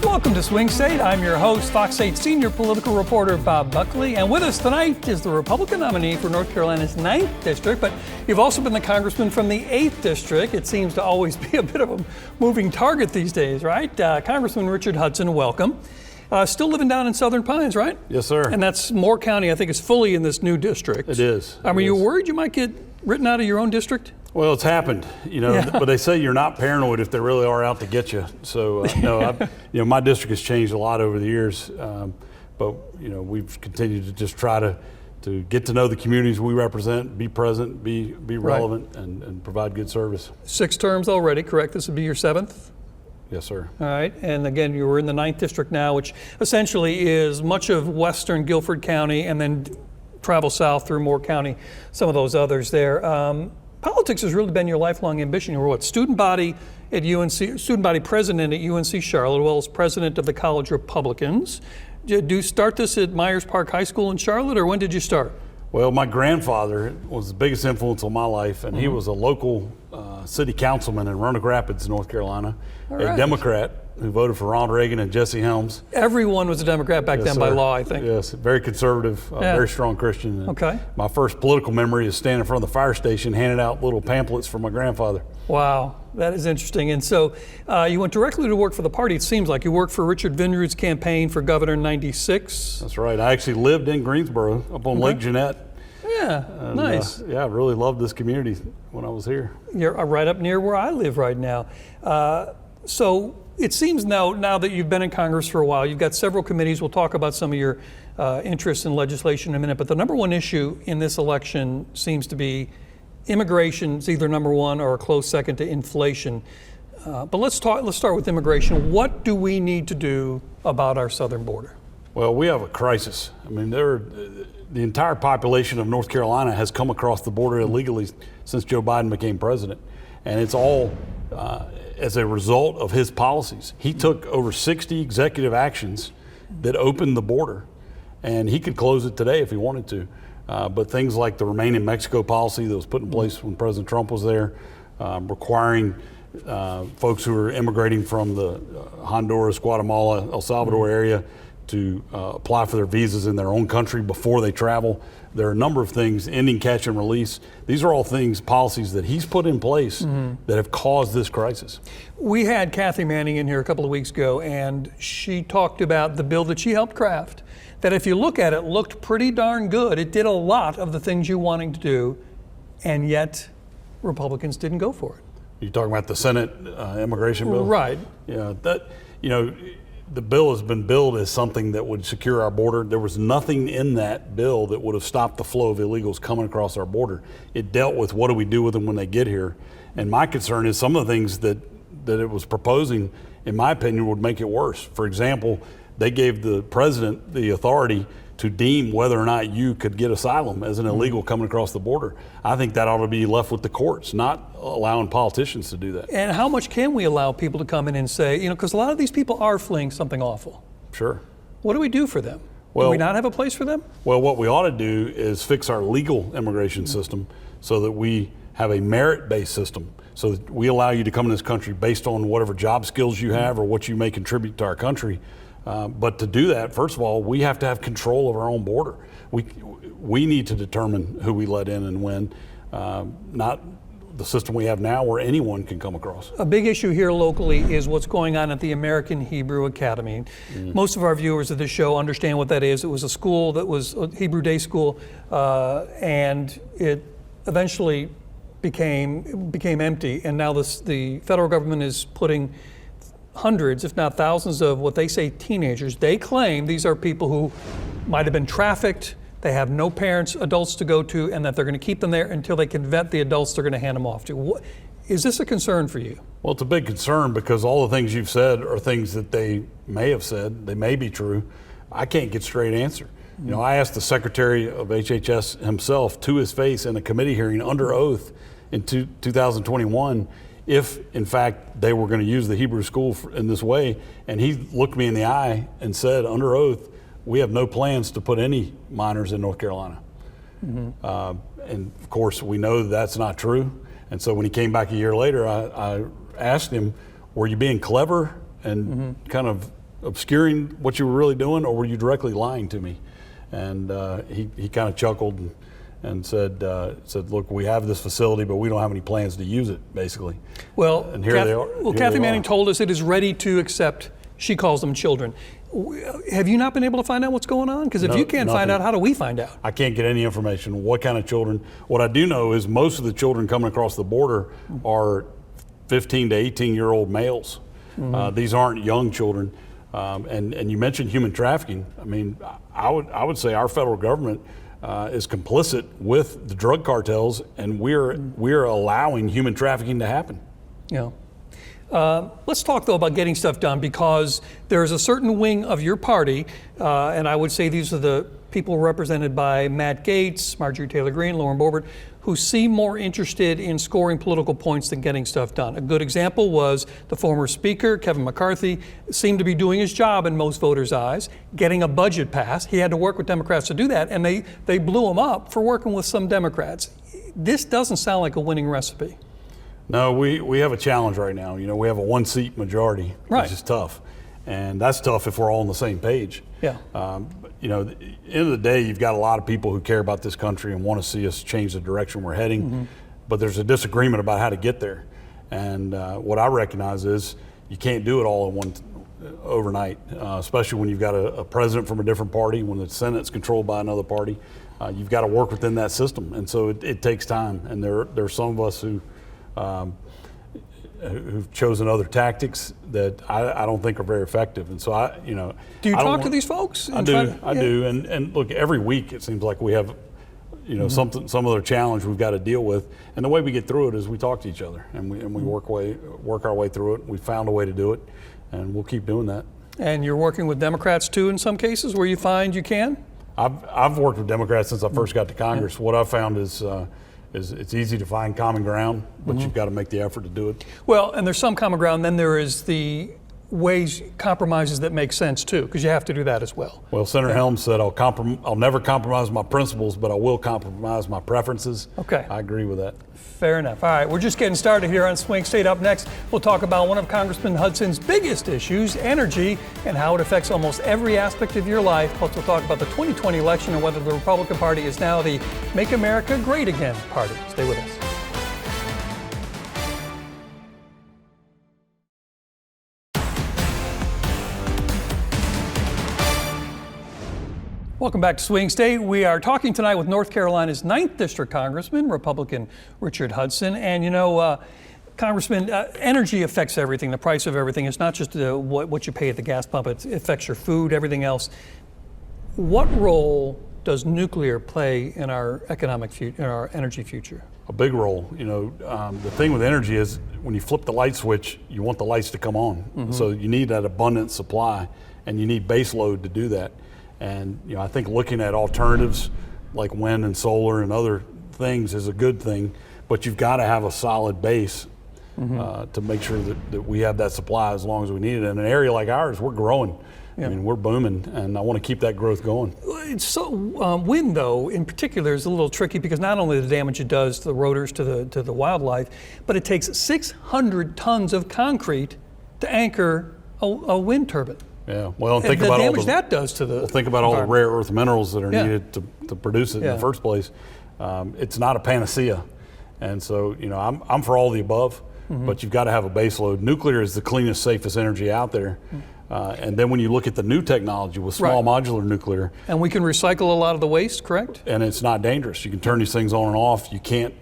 Welcome to Swing State. I'm your host, Fox 8 senior political reporter Bob Buckley. And with us tonight is the Republican nominee for North Carolina's 9th District, but you've also been the congressman from the 8th District. It seems to always be a bit of a moving target these days, right? Congressman Richard Hudson, welcome. Still living down in Southern Pines, right? Yes, sir. And that's Moore County, I think, is fully in this new district. It is. Are you worried you might get written out of your own district? Well, it's happened, but they say you're not paranoid if they really are out to get you. So, no, my district has changed a lot over the years, but we've continued to just try to get to know the communities we represent, be present, be relevant, right, and provide good service. 6 terms already, correct? This would be your 7th? Yes, sir. All right, and again, you were in the 9th District now, which essentially is much of western Guilford County, and then travel south through Moore County, some of those others there. Politics has really been your lifelong ambition. You were student body at UNC, student body president at UNC Charlotte, as well as president of the College Republicans. Did you start this at Myers Park High School in Charlotte, or when did you start? Well, my grandfather was the biggest influence on my life, and he was a local city councilman in Roanoke Rapids, North Carolina, a Democrat who voted for Ronald Reagan and Jesse Helms. Everyone was a Democrat back then by law, I think. Yes, very conservative, very strong Christian. Okay. My first political memory is standing in front of the fire station handing out little pamphlets for my grandfather. Wow, that is interesting. And so you went directly to work for the party, it seems like. You worked for Richard Vineyard's campaign for governor in '96. That's right. I actually lived in Greensboro up on Lake Jeanette. Yeah, and, nice. I really loved this community when I was here. You're right up near where I live right now. So it seems now that you've been in Congress for a while, you've got several committees. We'll talk about some of your interests in legislation in a minute. But the number one issue in this election seems to be immigration. It's either number one or a close second to inflation. But let's start with immigration. What do we need to do about our southern border? Well, we have a crisis. I mean, the entire population of North Carolina has come across the border illegally since Joe Biden became president. And it's all as a result of his policies. He took over 60 executive actions that opened the border, and he could close it today if he wanted to. But things like the Remain in Mexico policy that was put in place when President Trump was there, requiring folks who are immigrating from the Honduras, Guatemala, El Salvador area to apply for their visas in their own country before they travel. There are a number of things, ending catch and release. These are all policies that he's put in place that have caused this crisis. We had Kathy Manning in here a couple of weeks ago, and she talked about the bill that she helped craft, that if you look at it, looked pretty darn good. It did a lot of the things you're wanting to do, and yet Republicans didn't go for it. You're talking about the Senate immigration bill? Right. Yeah, the bill has been billed as something that would secure our border. There was nothing in that bill that would have stopped the flow of illegals coming across our border. It dealt with what do we do with them when they get here. And my concern is some of the things that it was proposing, in my opinion, would make it worse. For example, they gave the president the authority to deem whether or not you could get asylum as an illegal coming across the border. I think that ought to be left with the courts, not allowing politicians to do that. And how much can we allow people to come in and say, because a lot of these people are fleeing something awful. Sure. What do we do for them? Do we not have a place for them? Well, what we ought to do is fix our legal immigration system so that we have a merit-based system, so that we allow you to come in this country based on whatever job skills you have or what you may contribute to our country. But to do that, first of all, we have to have control of our own border. We need to determine who we let in and when, not the system we have now where anyone can come across. A big issue here locally is what's going on at the American Hebrew Academy. Most of our viewers of this show understand what that is. It was a school that was a Hebrew day school, and it eventually became empty. And now the federal government is putting hundreds, if not thousands, of what they say teenagers. They claim these are people who might have been trafficked, they have no parents, adults to go to, and that they're going to keep them there until they can vet the adults they're going to hand them off to. Is this a concern for you? Well, it's a big concern because all the things you've said are things that they may have said, they may be true. I can't get straight answer. I asked the Secretary of HHS himself to his face in a committee hearing under oath in 2021 if, in fact, they were going to use the Hebrew school in this way. And he looked me in the eye and said, under oath, we have no plans to put any minors in North Carolina. And of course, we know that's not true. And so when he came back a year later, I asked him, were you being clever and kind of obscuring what you were really doing, or were you directly lying to me? And he kind of chuckled and said, look, we have this facility, but we don't have any plans to use it, basically. Well, and here they are. Well, Kathy Manning told us it is ready to accept, she calls them children. Have you not been able to find out what's going on? Because if you can't find out, how do we find out? I can't get any information. What kind of children? What I do know is most of the children coming across the border are 15 to 18-year-old males. These aren't young children. And you mentioned human trafficking. I mean, I would say our federal government is complicit with the drug cartels, and we're allowing human trafficking to happen. Yeah. Let's talk, though, about getting stuff done, because there is a certain wing of your party, and I would say these are the people represented by Matt Gaetz, Marjorie Taylor Greene, Lauren Boebert, who seem more interested in scoring political points than getting stuff done. A good example was the former Speaker, Kevin McCarthy, seemed to be doing his job in most voters' eyes, getting a budget passed. He had to work with Democrats to do that, and they blew him up for working with some Democrats. This doesn't sound like a winning recipe. No, we have a challenge right now. You know, we have a one-seat majority, which is tough. And that's tough if we're all on the same page. Yeah. You know, at the end of the day, you've got a lot of people who care about this country and want to see us change the direction we're heading. But there's a disagreement about how to get there. And what I recognize is you can't do it all in one overnight, especially when you've got a president from a different party, when the Senate's controlled by another party. You've got to work within that system. And so it takes time. And there are some of us who've chosen other tactics that I don't think are very effective. And so do you talk to these folks? I do. And look, every week it seems like we have, some other challenge we've got to deal with. And the way we get through it is we talk to each other and we work our way through it. We found a way to do it, and we'll keep doing that. And you're working with Democrats too in some cases where you find you can? I've worked with Democrats since I first got to Congress. What I've found is it's easy to find common ground, but you've got to make the effort to do it. Well, and there's some common ground, then there is the compromises that make sense too, because you have to do that as well. Well, Senator Helms said, I'll never compromise my principles, but I will compromise my preferences. Okay. I agree with that. Fair enough. All right, we're just getting started here on Swing State. Up next, we'll talk about one of Congressman Hudson's biggest issues, energy, and how it affects almost every aspect of your life. Plus, we'll talk about the 2020 election and whether the Republican Party is now the Make America Great Again party. Stay with us. Welcome back to Swing State. We are talking tonight with North Carolina's 9th District Congressman, Republican Richard Hudson. And Congressman, energy affects everything, the price of everything. It's not just what you pay at the gas pump, it affects your food, everything else. What role does nuclear play in our economic future, in our energy future? A big role. The thing with energy is when you flip the light switch, you want the lights to come on. So you need that abundant supply, and you need base load to do that. And I think looking at alternatives like wind and solar and other things is a good thing, but you've got to have a solid base to make sure that we have that supply as long as we need it. In an area like ours, we're growing. Yeah. I mean, we're booming, and I want to keep that growth going. So wind, though, in particular, is a little tricky because not only the damage it does to the rotors, to the wildlife, but it takes 600 tons of concrete to anchor a wind turbine. Yeah, well, think about all the damage that does to the. Well, think about all the rare earth minerals that are needed to produce it in the first place. It's not a panacea, and so I'm for all the above, but you've got to have a base load. Nuclear is the cleanest, safest energy out there, and then when you look at the new technology with small modular nuclear, and we can recycle a lot of the waste, correct? And it's not dangerous. You can turn these things on and off. You can't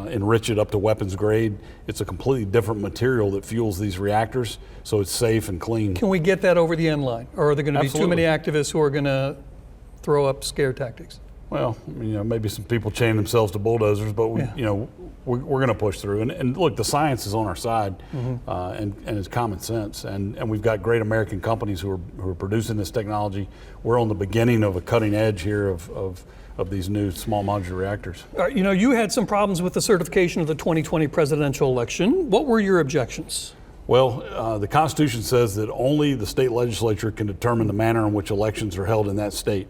enrich it up to weapons grade. It's a completely different material that fuels these reactors, so it's safe and clean. Can we get that over the end line, or are there going to be too many activists who are going to throw up scare tactics? Well, maybe some people chain themselves to bulldozers, but we're going to push through. And look, the science is on our side, and it's common sense. And we've got great American companies who are producing this technology. We're on the beginning of a cutting edge here of these new small modular reactors. You had some problems with the certification of the 2020 presidential election. What were your objections? Well, the Constitution says that only the state legislature can determine the manner in which elections are held in that state.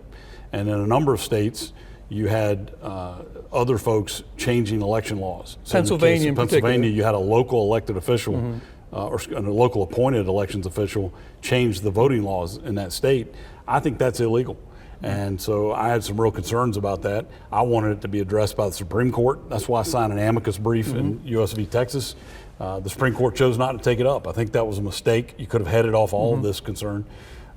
And in a number of states, you had other folks changing election laws. So Pennsylvania in particular. Pennsylvania, you had a local elected official or a local appointed elections official change the voting laws in that state, I think that's illegal. And so I had some real concerns about that. I wanted it to be addressed by the Supreme Court. That's why I signed an amicus brief in U.S. v. Texas. The Supreme Court chose not to take it up. I think that was a mistake. You could have headed off all of this concern.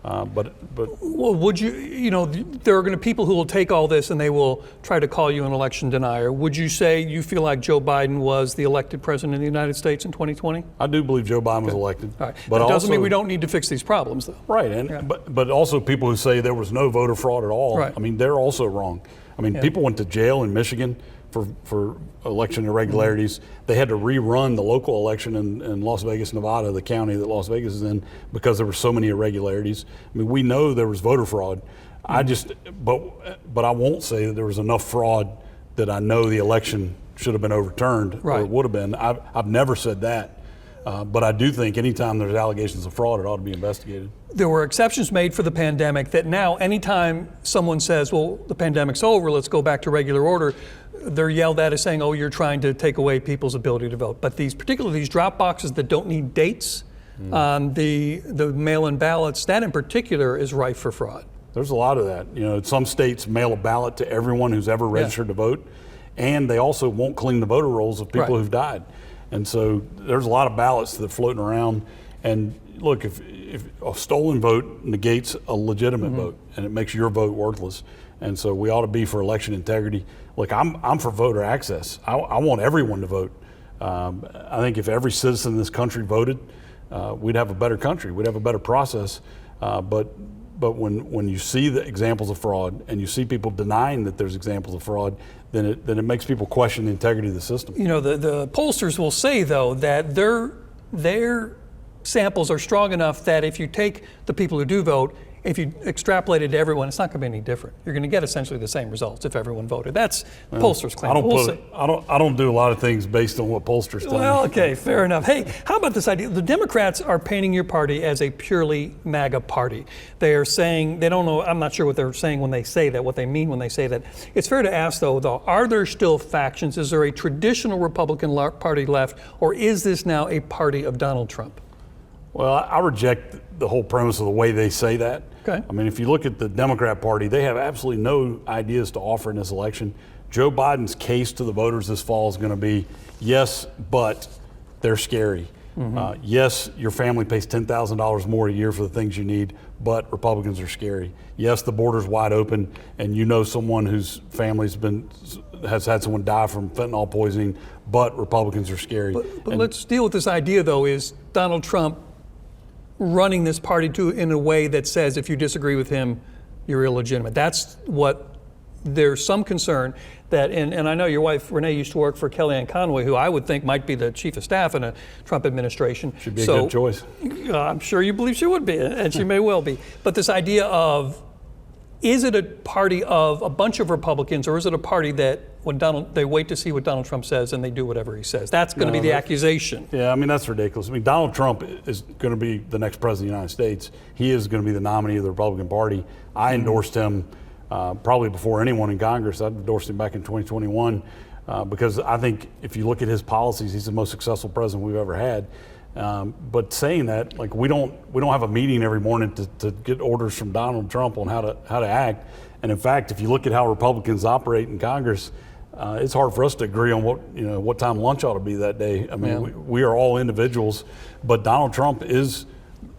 But Well, would you know, there are going to be people who will take all this and they will try to call you an election denier. Would you say you feel like Joe Biden was the elected president of the United States in 2020? I do believe Joe Biden was elected. All right. But That doesn't mean also- we don't need to fix these problems, though. Right, and but also people who say there was no voter fraud at all. Right. I mean, they're also wrong. I mean, people went to jail in Michigan for election irregularities. They had to rerun the local election in Las Vegas, Nevada, the county that Las Vegas is in, because there were so many irregularities. I mean, we know there was voter fraud. I just, but I won't say that there was enough fraud that I know the election should have been overturned or Right. it would have been. I've never said that. But I do think anytime there's allegations of fraud, it ought to be investigated. There were exceptions made for the pandemic that now anytime someone says, well, the pandemic's over, let's go back to regular order, they're yelled at as saying, oh, you're trying to take away people's ability to vote. But particularly these drop boxes that don't need dates on the mail-in ballots, that in particular is rife for fraud. There's a lot of that. You know, some states mail a ballot to everyone who's ever registered to vote, and they also won't clean the voter rolls of people Right. who've died. And so there's a lot of ballots that are floating around. And look, if a stolen vote negates a legitimate vote, and it makes your vote worthless. And so we ought to be for election integrity. Look, I'm for voter access. I want everyone to vote. I think if every citizen in this country voted, we'd have a better country. We'd have a better process. But when you see the examples of fraud and you see people denying that there's examples of fraud, then it makes people question the integrity of the system. You know, the pollsters will say, though, that their samples are strong enough that if you take the people who do vote, if you extrapolate it to everyone, it's not going to be any different. You're going to get essentially the same results if everyone voted. That's pollsters' claim. I don't do a lot of things based on what pollsters tell me. Well, okay, fair enough. Hey, how about this idea? The Democrats are painting your party as a purely MAGA party. They are saying, they don't know, I'm not sure what they're saying when they say that, what they mean when they say that. It's fair to ask, though, are there still factions? Is there a traditional Republican Party left, or is this now a party of Donald Trump? Well, I reject the whole premise of the way they say that. Okay. I mean, if you look at the Democrat Party, they have absolutely no ideas to offer in this election. Joe Biden's case to the voters this fall is going to be, yes, but they're scary. Yes, your family pays $10,000 more a year for the things you need, but Republicans are scary. Yes, the border's wide open, and you know someone whose family's has had someone die from fentanyl poisoning, but Republicans are scary. But let's deal with this idea, though, is Donald Trump running this party in a way that says if you disagree with him, you're illegitimate. That's what there's some concern that, and I know your wife Renee used to work for Kellyanne Conway, who I would think might be the chief of staff in a Trump administration. Should be a good choice. I'm sure you believe she would be, and she may well be. But this idea of, is it a party of a bunch of Republicans, or is it a party that they wait to see what Donald Trump says and they do whatever he says? That's going to be the accusation. Yeah, I mean, that's ridiculous. I mean, Donald Trump is going to be the next president of the United States. He is going to be the nominee of the Republican Party. I endorsed him probably before anyone in Congress. I endorsed him back in 2021 because I think if you look at his policies, he's the most successful president we've ever had. But saying that, like, we don't have a meeting every morning to get orders from Donald Trump on how to act. And in fact, if you look at how Republicans operate in Congress, it's hard for us to agree on what time lunch ought to be that day. I mean, we are all individuals, but Donald Trump is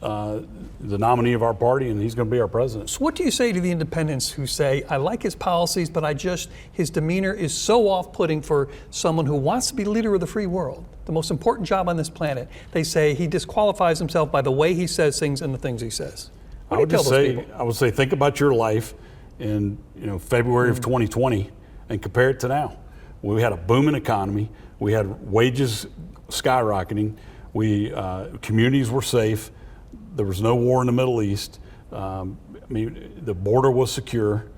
the nominee of our party, and he's going to be our president. So what do you say to the independents who say, I like his policies, but his demeanor is so off-putting for someone who wants to be leader of the free world, the most important job on this planet? They say he disqualifies himself by the way he says things and the things he says. What do you tell those people? I would say, think about your life in February of 2020 and compare it to now. We had a booming economy. We had wages skyrocketing. Communities were safe. There was no war in the Middle East. I mean, the border was secure.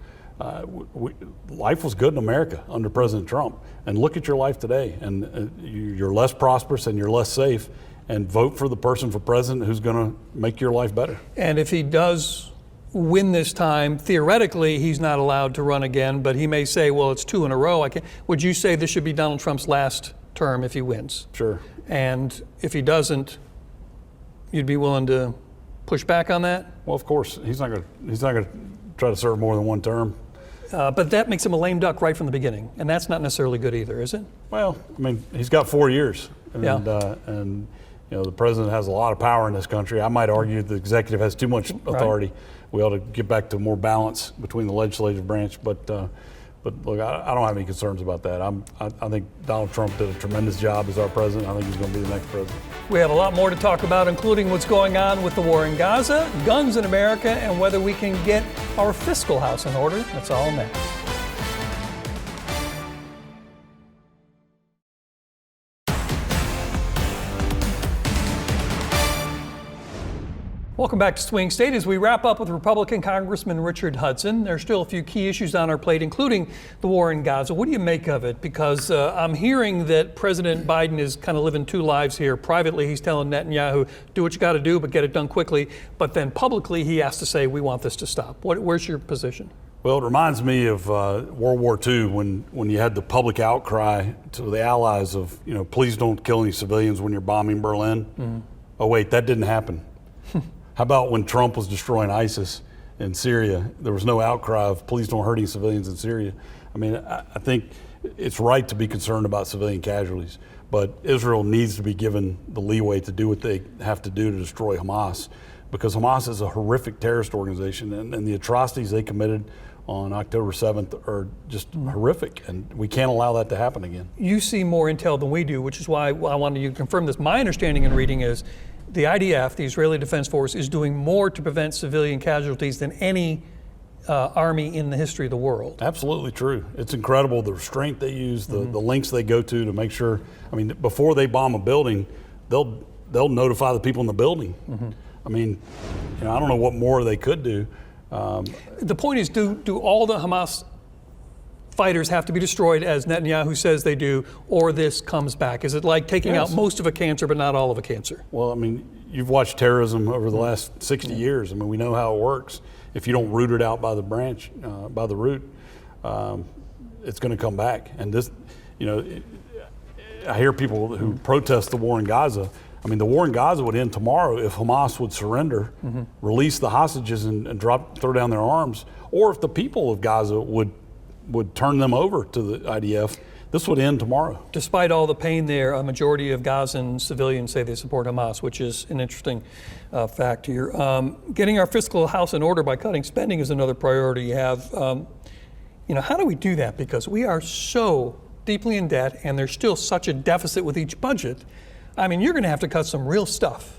Life was good in America under President Trump. And look at your life today. And you're less prosperous and you're less safe. And vote for the person for president who's going to make your life better. And if he does win this time, theoretically, he's not allowed to run again, but he may say, well, it's 2 in a row. Would you say this should be Donald Trump's last term if he wins? Sure. And if he doesn't, You'd be willing to push back on that? Well, of course, he's not going to try to serve more than one term. But that makes him a lame duck right from the beginning, and that's not necessarily good either, is it? Well, I mean, he's got 4 years, and Yeah. and you know the president has a lot of power in this country. I might argue the executive has too much authority. We ought to get back to more balance between the legislative branch. But look, I don't have any concerns about that. I think Donald Trump did a tremendous job as our president. I think he's going to be the next president. We have a lot more to talk about, including what's going on with the war in Gaza, guns in America, and whether we can get our fiscal house in order. That's all next. Welcome back to Swing State. As we wrap up with Republican Congressman Richard Hudson, there's still a few key issues on our plate, including the war in Gaza. What do you make of it? Because I'm hearing that President Biden is kind of living two lives here. Privately, he's telling Netanyahu, do what you got to do, but get it done quickly. But then publicly, he has to say, we want this to stop. Where's your position? Well, it reminds me of World War II when you had the public outcry to the Allies of, please don't kill any civilians when you're bombing Berlin. Mm-hmm. Oh, wait, that didn't happen. How about when Trump was destroying ISIS in Syria? There was no outcry of please don't hurt any civilians in Syria. I mean, I think it's right to be concerned about civilian casualties, but Israel needs to be given the leeway to do what they have to do to destroy Hamas, because Hamas is a horrific terrorist organization, and the atrocities they committed on October 7th are just horrific, and we can't allow that to happen again. You see more intel than we do, which is why I wanted you to confirm this. My understanding in reading is the IDF, the Israeli Defense Force, is doing more to prevent civilian casualties than any army in the history of the world. Absolutely true. It's incredible the restraint they use, the lengths they go to make sure. I mean, before they bomb a building, they'll notify the people in the building. Mm-hmm. I mean, I don't know what more they could do. The point is, do all the Hamas fighters have to be destroyed, as Netanyahu says they do, or this comes back? Is it like taking out most of a cancer but not all of a cancer? Well, I mean, you've watched terrorism over the last 60 years. I mean, we know how it works. If you don't root it out by the branch, by the root, it's going to come back. And this, I hear people who protest the war in Gaza. I mean, the war in Gaza would end tomorrow if Hamas would surrender, release the hostages and throw down their arms, or if the people of Gaza would turn them over to the IDF. This would end tomorrow. Despite all the pain there, a majority of Gazan civilians say they support Hamas, which is an interesting fact here. Getting our fiscal house in order by cutting spending is another priority you have. How do we do that? Because we are so deeply in debt, and there's still such a deficit with each budget. I mean, you're going to have to cut some real stuff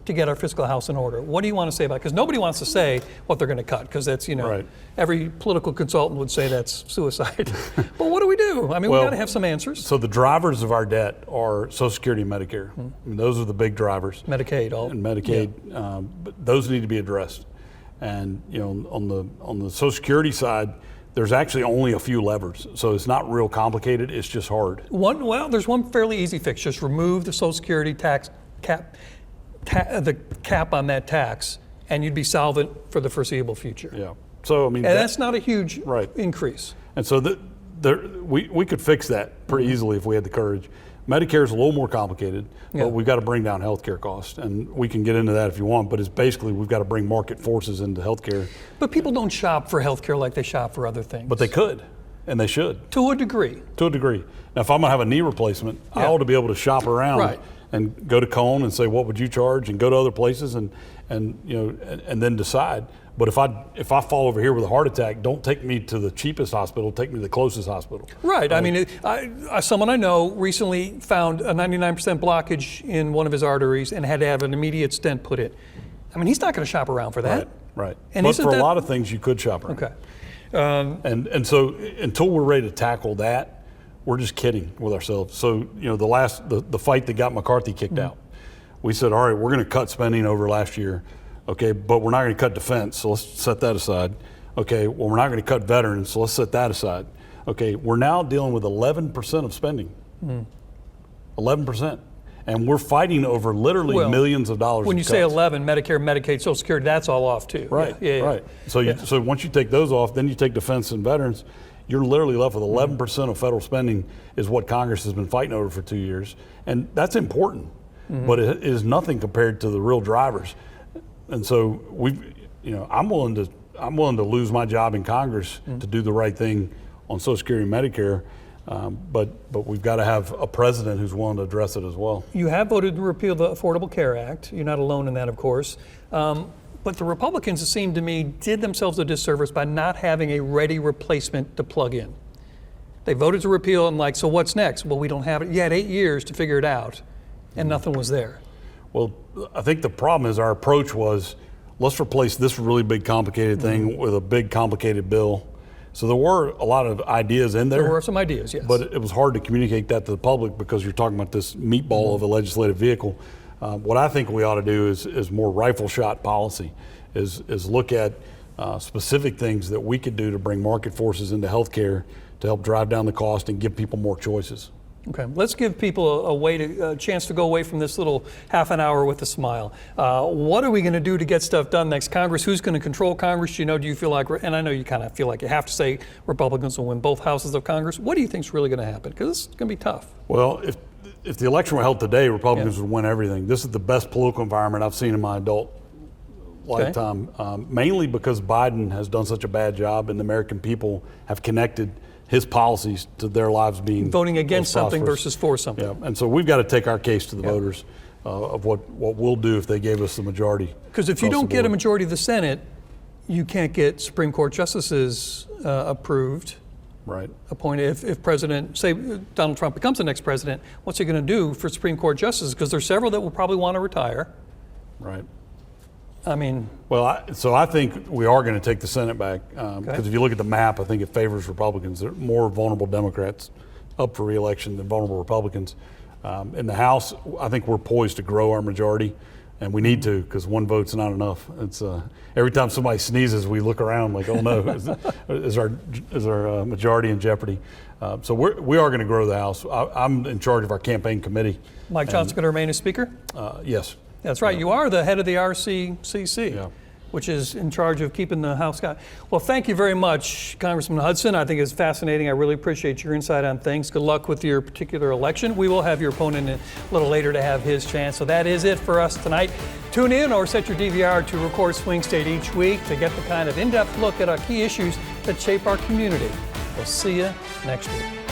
to get our fiscal house in order. What do you want to say about it? Because nobody wants to say what they're going to cut, because that's, right. Every political consultant would say that's suicide. But what do we do? I mean, we've got to have some answers. So the drivers of our debt are Social Security and Medicare. I mean, those are the big drivers. Medicaid. And Medicaid. Yeah. But those need to be addressed. And, on the Social Security side, there's actually only a few levers. So it's not real complicated. It's just hard. There's one fairly easy fix. Just remove the Social Security tax cap. The cap on that tax, and you'd be solvent for the foreseeable future. Yeah. So I mean, and that's not a huge right. increase. And so we could fix that pretty easily if we had the courage. Medicare is a little more complicated, but we've got to bring down healthcare costs, and we can get into that if you want. But it's basically we've got to bring market forces into healthcare. But people don't shop for healthcare like they shop for other things. But they could, and they should. To a degree. To a degree. Now, if I'm gonna have a knee replacement, I ought to be able to shop around. Right. And go to Cone and say, what would you charge? And go to other places and then decide. But if I fall over here with a heart attack, don't take me to the cheapest hospital. Take me to the closest hospital. Right. I mean, someone I know recently found a 99% blockage in one of his arteries and had to have an immediate stent put in. I mean, he's not going to shop around for that. Right. And but for a lot of things, you could shop around. Okay. And so until we're ready to tackle that, we're just kidding with ourselves. So, the fight that got McCarthy kicked out, we said, all right, we're going to cut spending over last year. Okay, but we're not going to cut defense, so let's set that aside. Okay, well, we're not going to cut veterans, so let's set that aside. Okay, we're now dealing with 11% of spending. 11%. And we're fighting over literally millions of dollars. When you say 11, Medicare, Medicaid, Social Security, that's all off too. Right, yeah. Right. So once you take those off, then you take defense and veterans, you're literally left with 11% of federal spending is what Congress has been fighting over for 2 years. And that's important. but it is nothing compared to the real drivers. And so I'm willing to lose my job in Congress to do the right thing on Social Security and Medicare. But we've got to have a president who's willing to address it as well. You have voted to repeal the Affordable Care Act. You're not alone in that, of course. But the Republicans, it seemed to me, did themselves a disservice by not having a ready replacement to plug in. They voted to repeal and so what's next? Well, we don't have it. You had 8 years to figure it out, and nothing was there. Well, I think the problem is our approach was, let's replace this really big complicated thing with a big complicated bill. So there were a lot of ideas in there. There were some ideas, yes. But it was hard to communicate that to the public because you're talking about this meatball of a legislative vehicle. What I think we ought to do is more rifle shot policy, is look at specific things that we could do to bring market forces into healthcare to help drive down the cost and give people more choices. Okay, let's give people a chance to go away from this little half an hour with a smile. What are we going to do to get stuff done next Congress? Who's going to control Congress? Do you feel like, and I know you kind of feel like you have to say Republicans will win both houses of Congress. What do you think is really going to happen? Because it's going to be tough. Well, if the election were held today, Republicans would win everything. This is the best political environment I've seen in my adult lifetime, mainly because Biden has done such a bad job and the American people have connected his policies to their lives being voting against something versus for something. Yeah, and so we've got to take our case to the voters of what we'll do if they gave us the majority. Because if you don't get a majority of the Senate, you can't get Supreme Court justices approved. Right. Appointed. If President, say Donald Trump becomes the next president, what's he going to do for Supreme Court justices? Because there's several that will probably want to retire. Right. I mean, well, I think we are going to take the Senate back because if you look at the map, I think it favors Republicans. There are more vulnerable Democrats up for re-election than vulnerable Republicans. In the House, I think we're poised to grow our majority, and we need to because one vote's not enough. It's every time somebody sneezes, we look around like, oh no, is our majority in jeopardy? So we are going to grow the House. I'm in charge of our campaign committee. Mike Johnson going to remain a speaker? Yes. That's right. You are the head of the RCCC, which is in charge of keeping the House guy. Well, thank you very much, Congressman Hudson. I think it's fascinating. I really appreciate your insight on things. Good luck with your particular election. We will have your opponent a little later to have his chance. So that is it for us tonight. Tune in or set your DVR to record Swing State each week to get the kind of in-depth look at our key issues that shape our community. We'll see you next week.